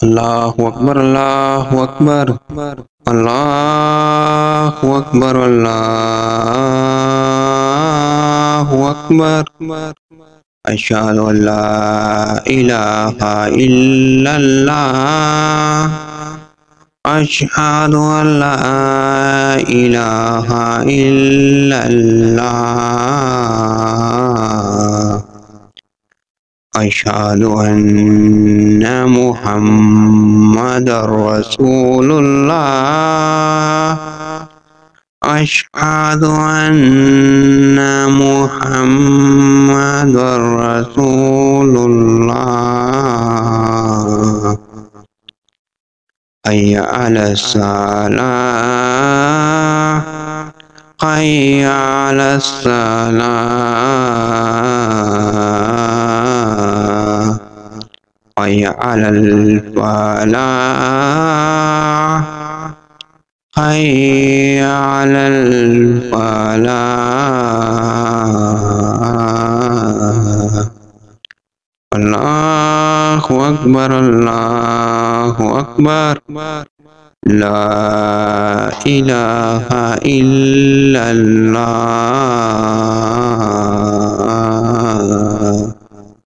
الله أكبر الله أكبر الله أكبر الله أكبر. أشهد أن لا إله إلا الله. أشهد أن لا إله إلا الله. أشهد أن محمد رسول الله. أشهد أن محمد رسول الله. حي على الصلاة حي على الصلاة حي على الفلاح حي على الفلاح. الله أكبر الله أكبر. لا إله إلا الله.